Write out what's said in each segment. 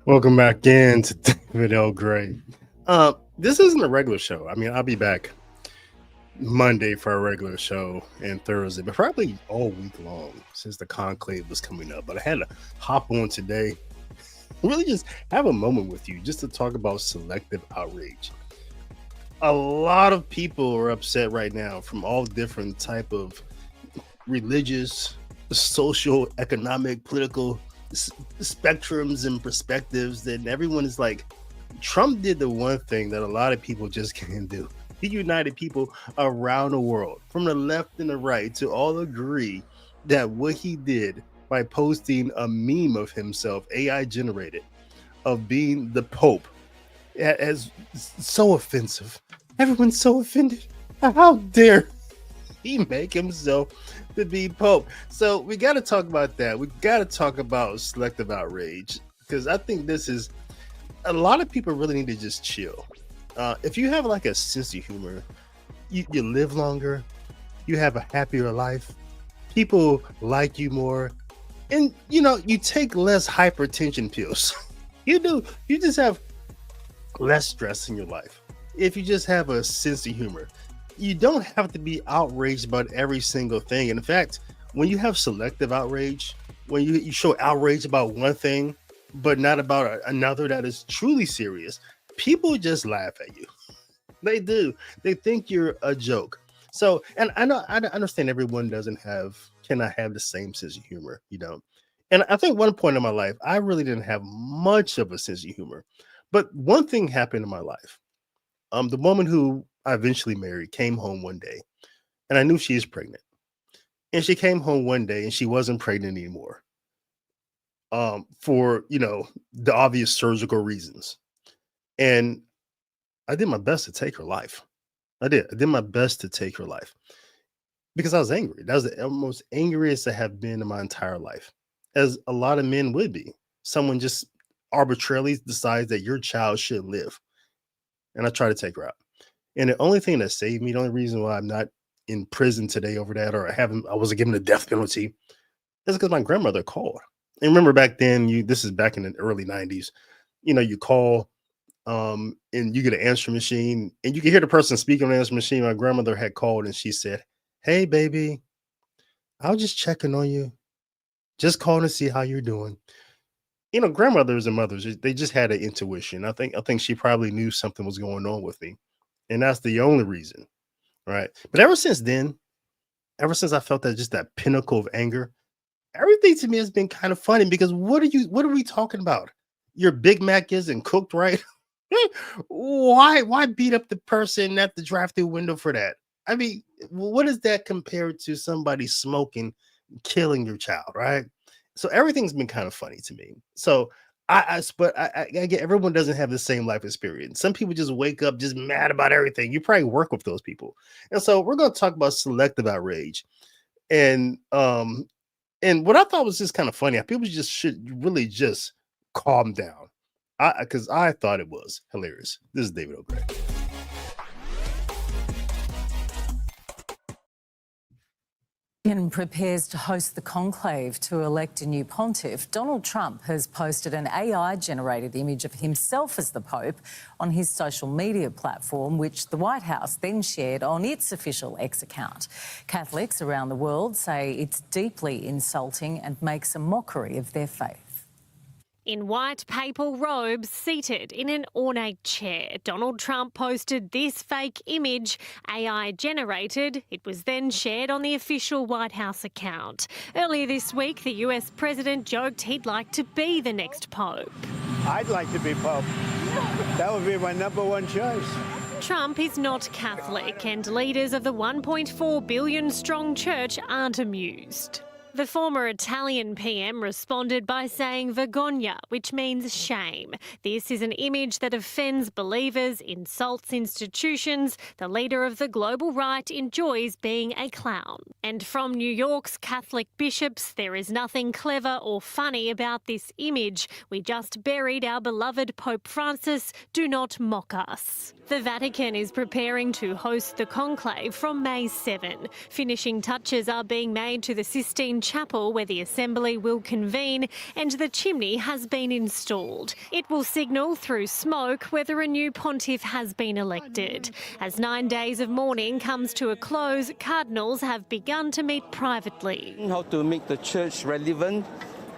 Welcome back in to David L. Gray. This isn't a regular show. I mean, I'll be back Monday for a regular show and Thursday, but probably all week long since the conclave was coming up. But I had to hop on today, really just have a moment with you just to talk about selective outrage. A lot of people are upset right now from all different type of religious, social, economic, political spectrums and perspectives. That everyone is like, Trump did the one thing that a lot of people just can't do. He united people around the world, from the left and the right, to all agree that what he did by posting a meme of himself, AI generated, of being the Pope, as so offensive. Everyone's so offended. How dare he make himself to be Pope? So we got to talk about that. We got to talk about selective outrage, because I think this is a lot of people really need to just chill. If you have like a sense of humor, you live longer, you have a happier life, people like you more, and you take less hypertension pills. You do. You just have less stress in your life. If you just have a sense of humor, you don't have to be outraged about every single thing. And in fact, when you have selective outrage, when you show outrage about one thing, but not about another that is truly serious, people just laugh at you. They do. They think you're a joke. So, and I understand everyone cannot have the same sense of humor, And I think one point in my life, I really didn't have much of a sense of humor. But one thing happened in my life. The woman who I eventually married came home one day, and I knew she was pregnant. And she came home one day and she wasn't pregnant anymore. For the obvious surgical reasons. And I did my best to take her life. I did. I did my best to take her life because I was angry. That was the most angriest I have been in my entire life, as a lot of men would be. Someone just arbitrarily decides that your child should live. And I try to take her out. And the only thing that saved me, the only reason why I'm not in prison today over that, or I wasn't given the death penalty, is because my grandmother called. And remember back then, this is back in the early 90s, you call and you get an answer machine and you can hear the person speaking on the answer machine. My grandmother had called and she said, "Hey baby, I was just checking on you. Just calling to see how you're doing." Grandmothers and mothers, they just had an intuition. I think she probably knew something was going on with me. And that's the only reason. Right. But ever since then, ever since I felt that pinnacle of anger, everything to me has been kind of funny, because what are we talking about? Your Big Mac isn't cooked right. Why beat up the person at the drive-through window for that? I mean, what is that compared to somebody smoking, killing your child, right? So everything's been kind of funny to me. So I get, everyone doesn't have the same life experience. Some people just wake up just mad about everything. You probably work with those people, and so we're going to talk about selective outrage, and and what I thought was just kind of funny. People just should really just calm down. Because I thought it was hilarious. This is David O'Gray. Prepares to host the conclave to elect a new pontiff. Donald Trump has posted an AI-generated image of himself as the Pope on his social media platform, which the White House then shared on its official X account. Catholics around the world say it's deeply insulting and makes a mockery of their faith. In white papal robes, seated in an ornate chair, Donald Trump posted this fake image, AI generated. It was then shared on the official White House account. Earlier this week, the US president joked he'd like to be the next Pope. I'd like to be Pope. That would be my number one choice. Trump is not Catholic, and leaders of the 1.4 billion strong church aren't amused. The former Italian PM responded by saying vergogna, which means shame. This is an image that offends believers, insults institutions. The leader of the global right enjoys being a clown. And from New York's Catholic bishops, there is nothing clever or funny about this image. We just buried our beloved Pope Francis. Do not mock us. The Vatican is preparing to host the conclave from May 7. Finishing touches are being made to the Sistine chapel where the assembly will convene, and the chimney has been installed. It will signal through smoke whether a new pontiff has been elected. As 9 days of mourning comes to a close, cardinals have begun to meet privately. How to make the church relevant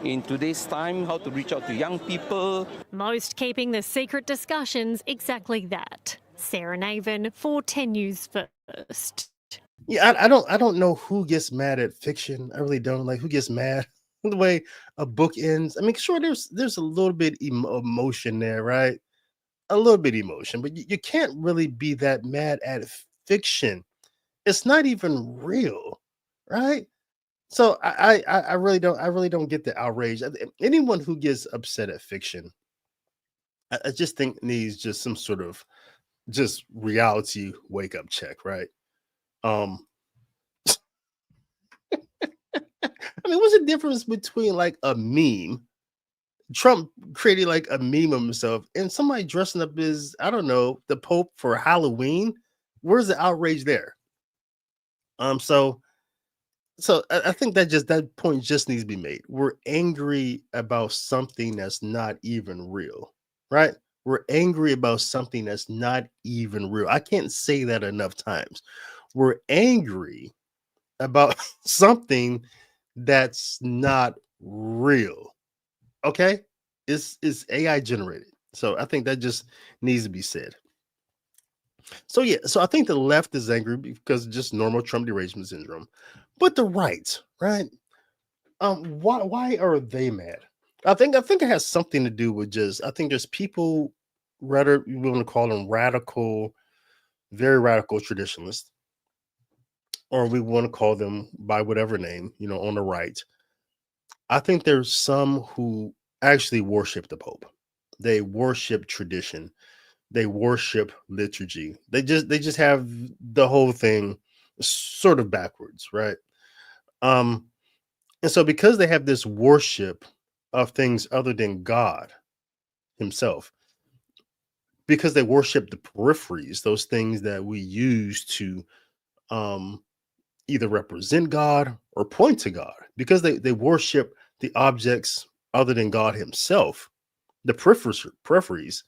in today's time, how to reach out to young people. Most keeping the secret discussions exactly that. Sarah Naven for 10 News First. Yeah, I don't know who gets mad at fiction. I really don't. Like, who gets mad the way a book ends. I mean, sure, there's a little bit emotion there, right? A little bit emotion, but you can't really be that mad at fiction. It's not even real, right? So I really don't get the outrage. Anyone who gets upset at fiction, I just think needs just some sort of just reality wake up check, right? Um, I mean, what's the difference between like a meme? Trump created like a meme of himself, and somebody dressing up as, I don't know, the Pope for Halloween. Where's the outrage there? So I think that point just needs to be made. We're angry about something that's not even real, right? We're angry about something that's not even real. I can't say that enough times. We're angry about something that's not real. Okay? It's AI generated. So I think that just needs to be said. So yeah, so I think the left is angry because of just normal Trump derangement syndrome. But the right, right? Why are they mad? I think it has something to do with just, I think there's people, rather you want to call them radical, very radical traditionalists, or we want to call them by whatever name, on the right. I think there's some who actually worship the Pope. They worship tradition. They worship liturgy. They just have the whole thing sort of backwards, right? And so because they have this worship of things other than God himself, because they worship the peripheries, those things that we use to either represent God or point to God, because they worship the objects other than God himself, the peripheries,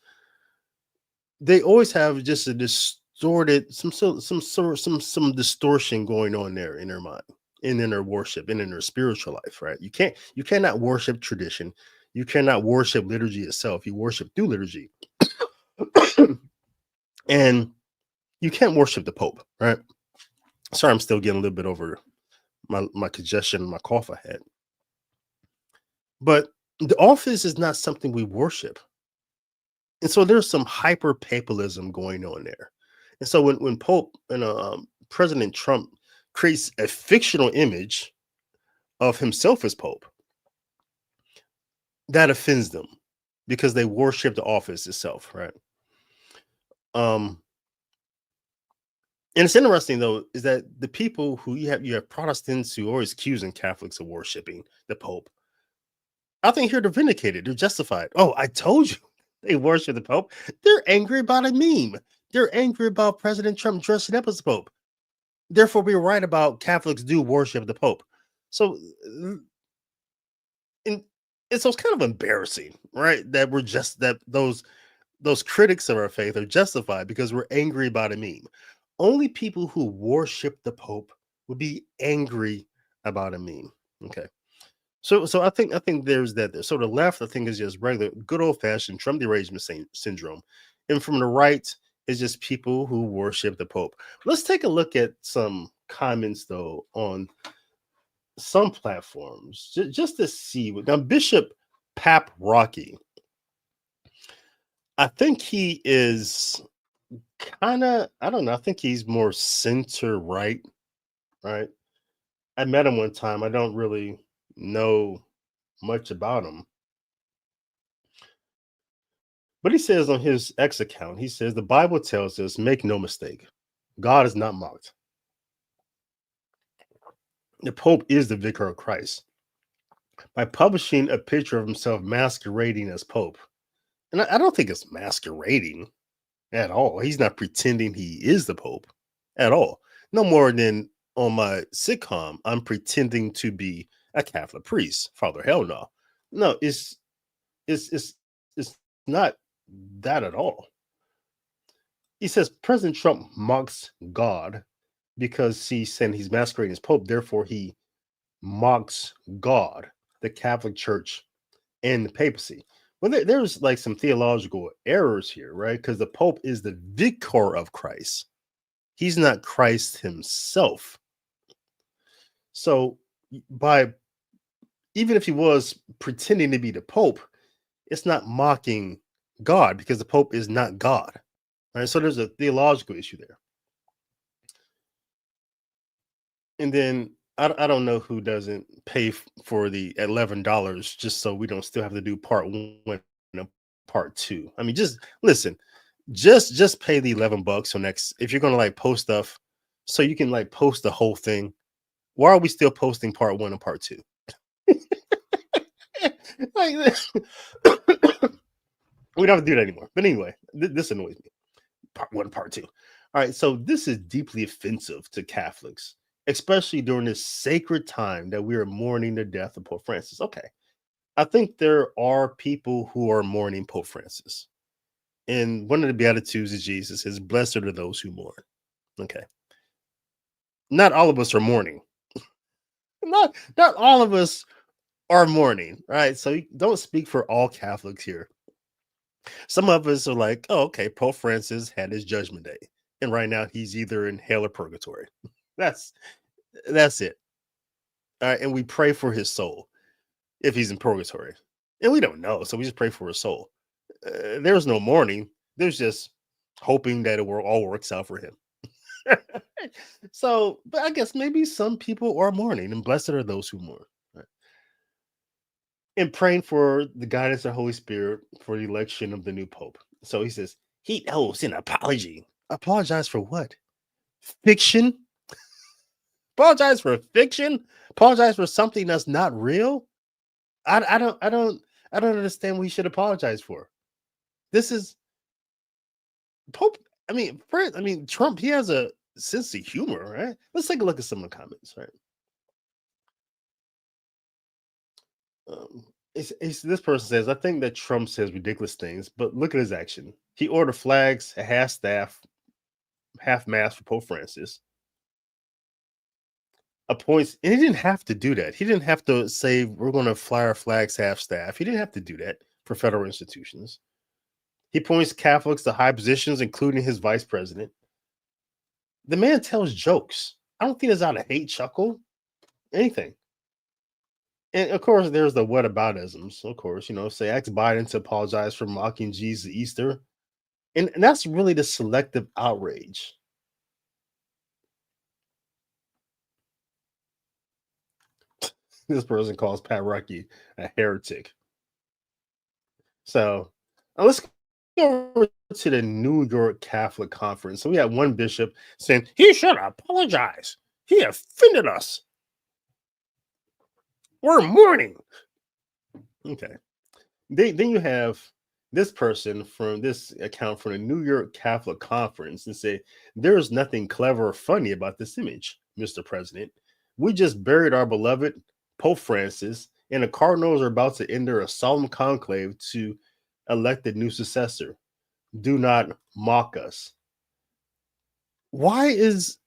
they always have just a distorted, some distortion going on there in their mind and in their worship and in their spiritual life, right? You cannot worship tradition. You cannot worship liturgy itself. You worship through liturgy. And you can't worship the Pope, right? Sorry, I'm still getting a little bit over my congestion and my cough I had. But the office is not something we worship. And so there's some hyper papalism going on there. And so when Pope and President Trump creates a fictional image of himself as Pope, that offends them because they worship the office itself, right? And it's interesting though, is that the people who you have Protestants who are always accusing Catholics of worshiping the Pope. I think here they're vindicated, they're justified. Oh, I told you they worship the Pope. They're angry about a meme. They're angry about President Trump dressing up as the Pope. Therefore, we're right about Catholics do worship the Pope. So, and so it's kind of embarrassing, right? That we're just that those critics of our faith are justified because we're angry about a meme. Only people who worship the Pope would be angry about a meme. Okay. So I think there's that there. So the left, I think, is just regular, good old fashioned Trump derangement syndrome. And from the right is just people who worship the Pope. Let's take a look at some comments though on some platforms just to see what now Bishop Pap Rocky. I think he is kind of, I don't know, I think he's more center right. I met him one time. I don't really know much about him. But he says on his X account, he says, the Bible tells us, make no mistake, God is not mocked. The Pope is the vicar of Christ. By publishing a picture of himself masquerading as Pope, and I don't think it's masquerading at all. He's not pretending he is the Pope at all. No more than on my sitcom, I'm pretending to be a Catholic priest. Father, hell no. No, it's not that at all. He says President Trump mocks God because he's saying he's masquerading as Pope. Therefore, he mocks God, the Catholic Church, and the papacy. Well, there's like some theological errors here, right? Because the Pope is the vicar of Christ. He's not Christ himself. So even if he was pretending to be the Pope, it's not mocking God because the Pope is not God. Right? So there's a theological issue there. And then I don't know who doesn't pay for the $11 just so we don't still have to do part 1 and part 2. I mean, just listen, just pay the $11 so next, if you're gonna like post stuff, so you can like post the whole thing. Why are we still posting part 1 and part 2? Like, we don't have to do that anymore. But anyway, this annoys me. Part 1, part 2. All right, so this is deeply offensive to Catholics, especially during this sacred time that we are mourning the death of Pope Francis. Okay, I think there are people who are mourning Pope Francis. And one of the Beatitudes of Jesus is, blessed are those who mourn. Okay. Not all of us are mourning. Not all of us are mourning, right? So don't speak for all Catholics here. Some of us are like, oh, okay, Pope Francis had his judgment day. And right now he's either in hell or purgatory. That's it. All right, and we pray for his soul if he's in purgatory. And we don't know, so we just pray for his soul. There's no mourning. There's just hoping that it all works out for him. So, but I guess maybe some people are mourning, and blessed are those who mourn. Right? And praying for the guidance of the Holy Spirit for the election of the new Pope. So he says, he owes an apology. Apologize for what? Fiction? Apologize for fiction? Apologize for something that's not real? I don't understand what he should apologize for. This is Pope. I mean, Trump, he has a sense of humor, right? Let's take a look at some of the comments, right? This person says, I think that Trump says ridiculous things, but look at his action. He ordered flags, a half mast for Pope Francis. Appoints, and he didn't have to do that. He didn't have to say we're going to fly our flags half staff. He didn't have to do that for federal institutions. He appoints Catholics to high positions, including his vice president. The man tells jokes. I don't think it's out of hate, chuckle, anything. And of course, there's the whataboutisms. Of course, say ask Biden to apologize for mocking Jesus Easter, and that's really the selective outrage. This person calls Pat Rucky a heretic. So let's go over to the New York Catholic Conference. So we had one bishop saying he should apologize. He offended us. We're mourning. Okay. Then you have this person from this account from the New York Catholic Conference and say, there's nothing clever or funny about this image, Mr. President. We just buried our beloved Pope Francis, and the cardinals are about to enter a solemn conclave to elect a new successor. Do not mock us. Why is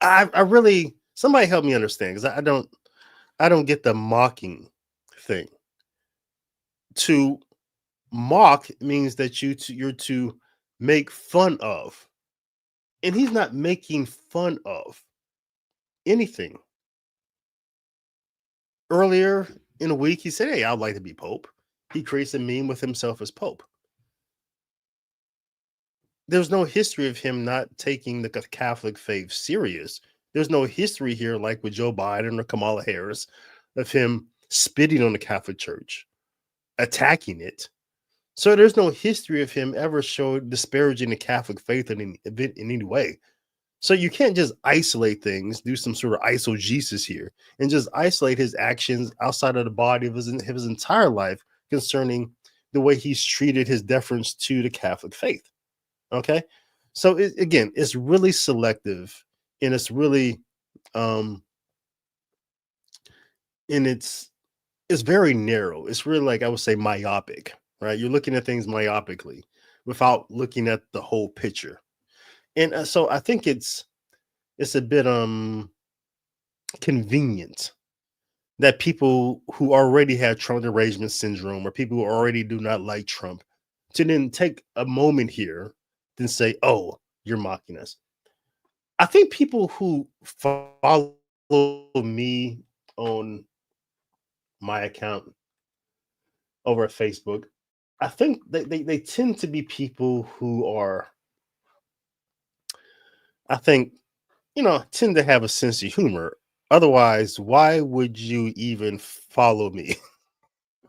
I really, somebody help me understand, because I don't get the mocking thing. To mock means that you're to make fun of, and he's not making fun of anything. Earlier in a week, he said, hey, I'd like to be Pope. He creates a meme with himself as Pope. There's no history of him not taking the Catholic faith serious. There's no history here, like with Joe Biden or Kamala Harris, of him spitting on the Catholic Church, attacking it. So there's no history of him ever showing disparaging the Catholic faith in any way. So you can't just isolate things, do some sort of eisegesis here, and just isolate his actions outside of the body of his entire life concerning the way he's treated his deference to the Catholic faith. Okay? So again, it's really selective, and it's really and it's very narrow. It's really, like, I would say, myopic, right? You're looking at things myopically without looking at the whole picture. And so I think it's a bit convenient that people who already have Trump derangement syndrome, or people who already do not like Trump, to then take a moment here then say, "Oh, you're mocking us." I think people who follow me on my account over at Facebook, I think they tend to be people who are, I think, tend to have a sense of humor. Otherwise, why would you even follow me?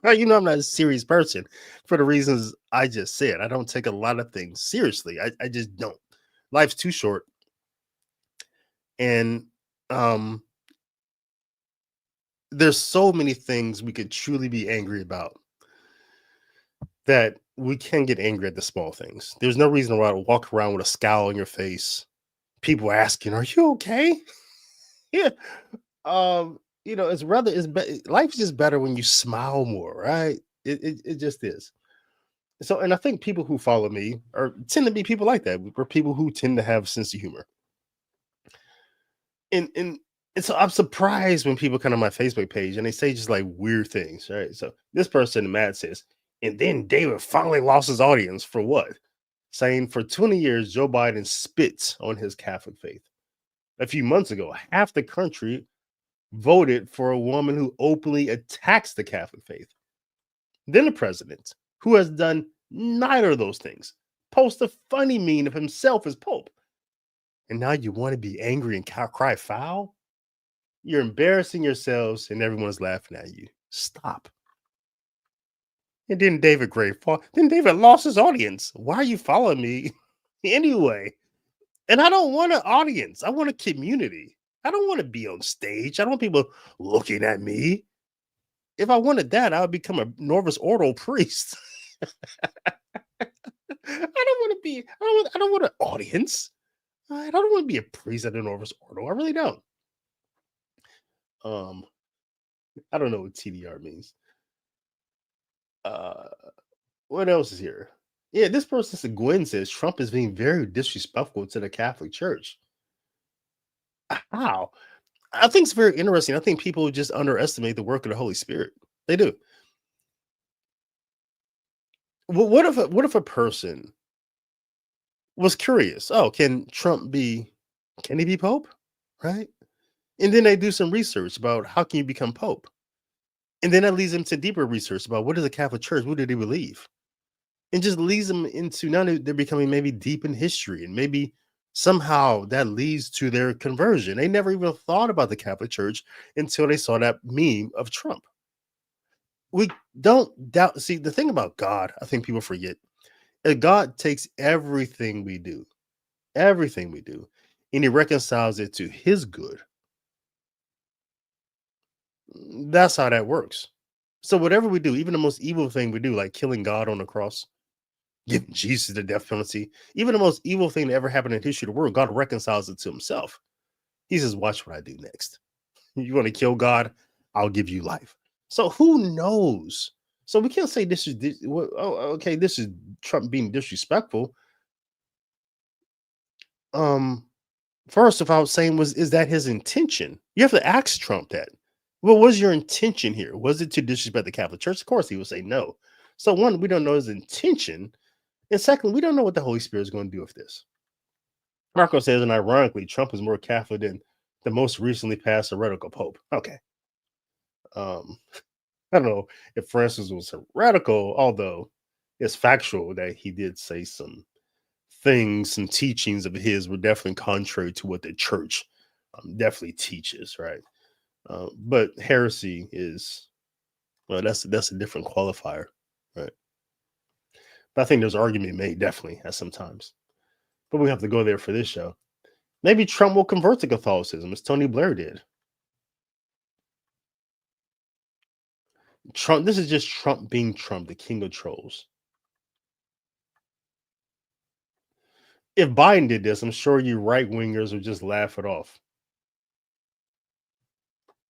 Right, I'm not a serious person for the reasons I just said. I don't take a lot of things seriously. I just don't. Life's too short. And um, there's so many things we could truly be angry about that we can get angry at the small things. There's no reason why to walk around with a scowl on your face. People asking, "Are you okay?" Yeah. Life's just better when you smile more, right? It just is. So, and I think people who follow me tend to be people like that. We're people who tend to have a sense of humor. And so I'm surprised when people come to my Facebook page and they say just like weird things, right? So this person, Matt, says, and then David finally lost his audience for what? Saying for 20 years, Joe Biden spits on his Catholic faith. A few months ago, half the country voted for a woman who openly attacks the Catholic faith. Then a president who has done neither of those things posts a funny meme of himself as Pope. And now you want to be angry and cry foul? You're embarrassing yourselves and everyone's laughing at you. Stop. And then David Then David lost his audience. Why are you following me anyway? And I don't want an audience. I want a community. I don't want to be on stage. I don't want people looking at me. If I wanted that, I would become a Norvis Ordo priest. I don't want an audience. I don't want to be a priest at the Norvis Ordo. I really don't. Um, I don't know what TDR means. What else is here? Yeah, this person, Gwen, says Trump is being very disrespectful to the Catholic Church. How? I think it's very interesting. I think people just underestimate the work of the Holy Spirit. They do. Well, what if a person was curious? Oh, can he be Pope? Right? And then they do some research about how can you become Pope? And then that leads them to deeper research about what is the Catholic Church? What do they believe? And just leads them into, now they're becoming maybe deep in history, and maybe somehow that leads to their conversion. They never even thought about the Catholic Church until they saw that meme of Trump. We don't doubt. See, the thing about God, I think people forget, is God takes everything we do, and he reconciles it to his good. That's how that works. So whatever we do, even the most evil thing we do, like killing God on the cross, giving Jesus the death penalty, even the most evil thing that ever happened in history of the world, God reconciles it to himself. He says, watch what I do next. You want to kill God? I'll give you life. So who knows? So we can't say this is this is Trump being disrespectful. First, if I was saying is that his intention? You have to ask Trump that. What was your intention here? Was it to disrespect the Catholic Church? Of course, he would say no. So one, we don't know his intention. And second, we don't know what the Holy Spirit is going to do with this. Marco says, and ironically, Trump is more Catholic than the most recently passed heretical Pope. Okay. I don't know if Francis was heretical, although it's factual that he did say some things, some teachings of his were definitely contrary to what the church definitely teaches, right? But heresy is, well, that's a different qualifier, right? But I think there's argument made definitely at some times. But we have to go there for this show. Maybe Trump will convert to Catholicism as Tony Blair did. Trump, this is just Trump being Trump, the king of trolls. If Biden did this, I'm sure you right wingers would just laugh it off.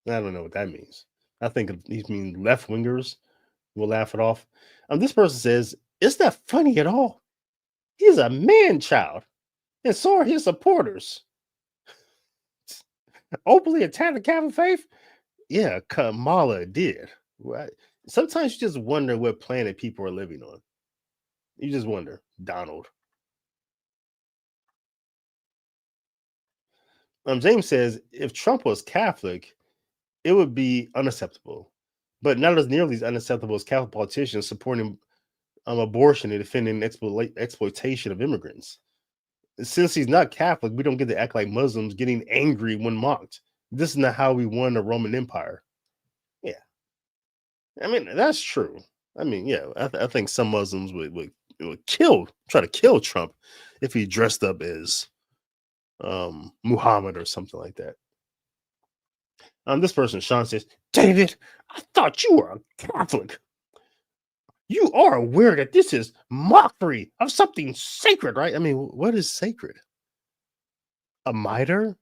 I don't know what that means. I think these mean left wingers will laugh it off. This person says, "It's not funny at all. He's a man child, and so are his supporters. Openly attack the Catholic faith? Yeah, Kamala did. Right? Sometimes you just wonder what planet people are living on. You just wonder, Donald." James says, if Trump was Catholic, it would be unacceptable, but not as nearly as unacceptable as Catholic politicians supporting abortion and defending exploitation of immigrants. Since he's not Catholic, we don't get to act like Muslims getting angry when mocked. This is not how we won the Roman Empire. Yeah, I mean that's true. I mean, yeah, I think some Muslims would try to kill Trump if he dressed up as Muhammad or something like that. This person, Sean, says, "David, I thought you were a Catholic. You are aware that this is mockery of something sacred, right? I mean, what is sacred? A mitre?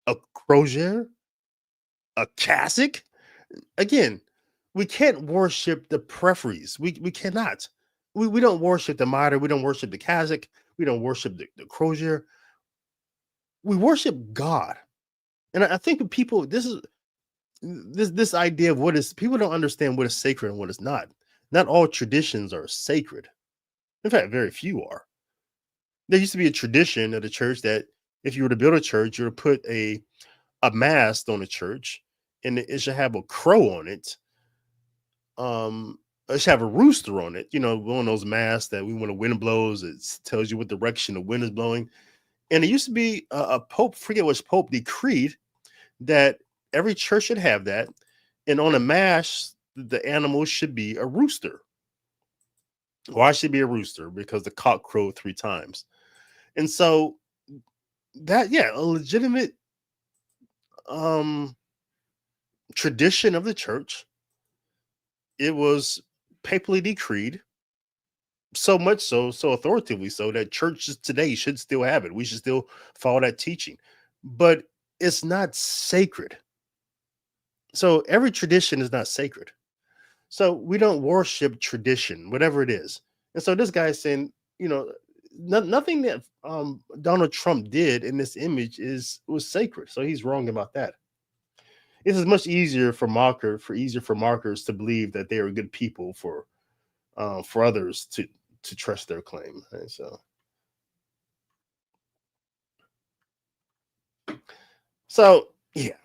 A crozier? A cassock?" Again, we can't worship the peripheries. We cannot. We don't worship the mitre. We don't worship the cassock. We don't worship the crozier. We worship God. And I think people, this idea of what is, people don't understand what is sacred and what is not. Not all traditions are sacred. In fact, very few are. There used to be a tradition of the church that if you were to build a church, you would put a mast on the church, and it should have a crow on it. It should have a rooster on it. You know, one of those masts that when the wind blows, it tells you what direction the wind is blowing. And it used to be a pope, forget which pope, decreed that every church should have that. And on a mast, the animal should be a rooster. Why should it be a rooster? Because the cock crowed 3 times. And so that, yeah, a legitimate tradition of the church. It was papally decreed, so much so authoritatively so that churches today should still have it. We should still follow that teaching, but it's not sacred. So every tradition is not sacred. So we don't worship tradition, whatever it is. And so this guy is saying, you know, nothing that Donald Trump did in this image was sacred. So he's wrong about that. It is much easier for marketers to believe that they are good people for others to trust their claim. Right? So yeah.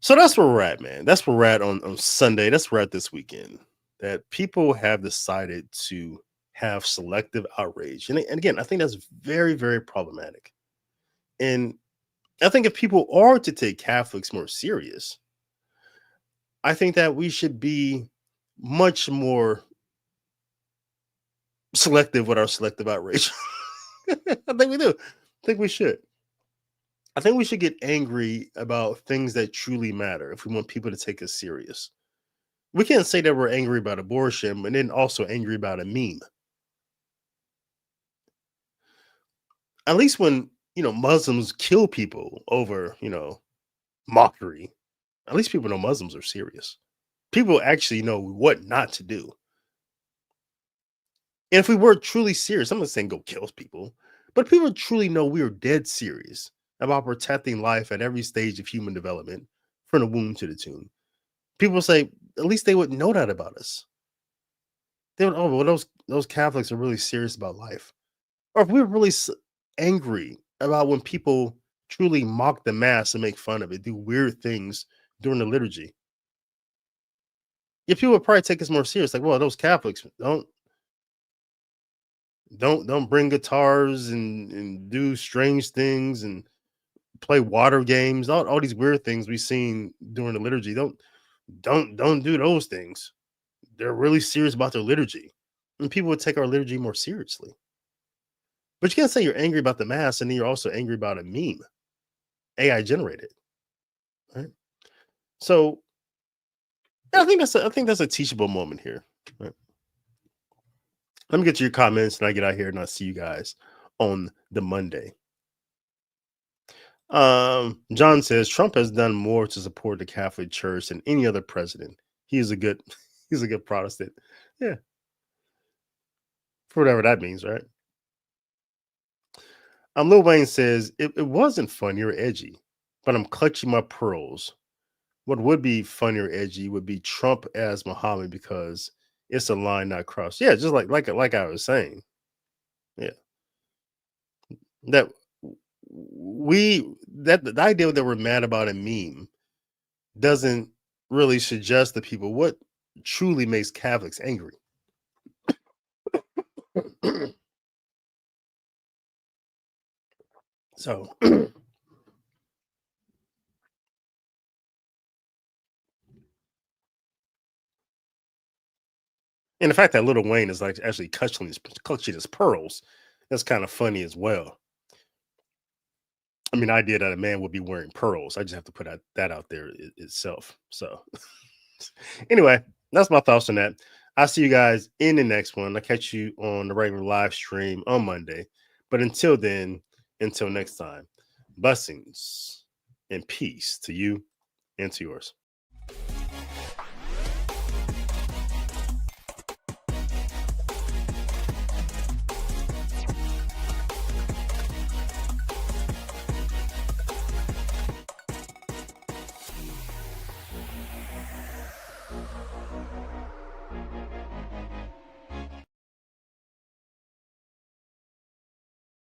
So that's where we're at, man. That's where we're at on Sunday. That's where we're at this weekend. That people have decided to have selective outrage. And again, I think that's very, very problematic. And I think if people are to take Catholics more serious, I think that we should be much more selective with our selective outrage. I think we do. I think we should. I think we should get angry about things that truly matter if we want people to take us serious. We can't say that we're angry about abortion and then also angry about a meme. At least when, Muslims kill people over, mockery, at least people know Muslims are serious. People actually know what not to do. And if we were truly serious, I'm not saying go kill people, but people truly know we are dead serious about protecting life at every stage of human development, from the womb to the tomb. People say, at least they would know that about us. They would, oh, well, those Catholics are really serious about life. Or if we're really angry about when people truly mock the mass and make fun of it, do weird things during the liturgy, yeah, people would probably take us more serious. Like, well, those Catholics don't bring guitars and do strange things and play water games, all these weird things we've seen during the liturgy. Don't do those things. They're really serious about their liturgy, and people would take our liturgy more seriously. But you can't say you're angry about the mass and then you're also angry about a meme, AI generated, right? So I think that's a teachable moment here. Right? Let me get to your comments and I get out here and I'll see you guys on the Monday. John says Trump has done more to support the Catholic Church than any other president. He's a good Protestant. Yeah. For whatever that means, right? Lil Wayne says it wasn't funny or edgy, but I'm clutching my pearls. What would be funny or edgy would be Trump as Muhammad because it's a line not crossed. Yeah, just like I was saying. Yeah. That the idea that we're mad about a meme doesn't really suggest to people what truly makes Catholics angry. So and the fact that Little Wayne is like actually clutching his pearls, that's kind of funny as well. I mean, the idea that a man would be wearing pearls, I just have to put that out there itself. So anyway, that's my thoughts on that. I'll see you guys in the next one. I'll catch you on the regular live stream on Monday. But until then, until next time, blessings and peace to you and to yours.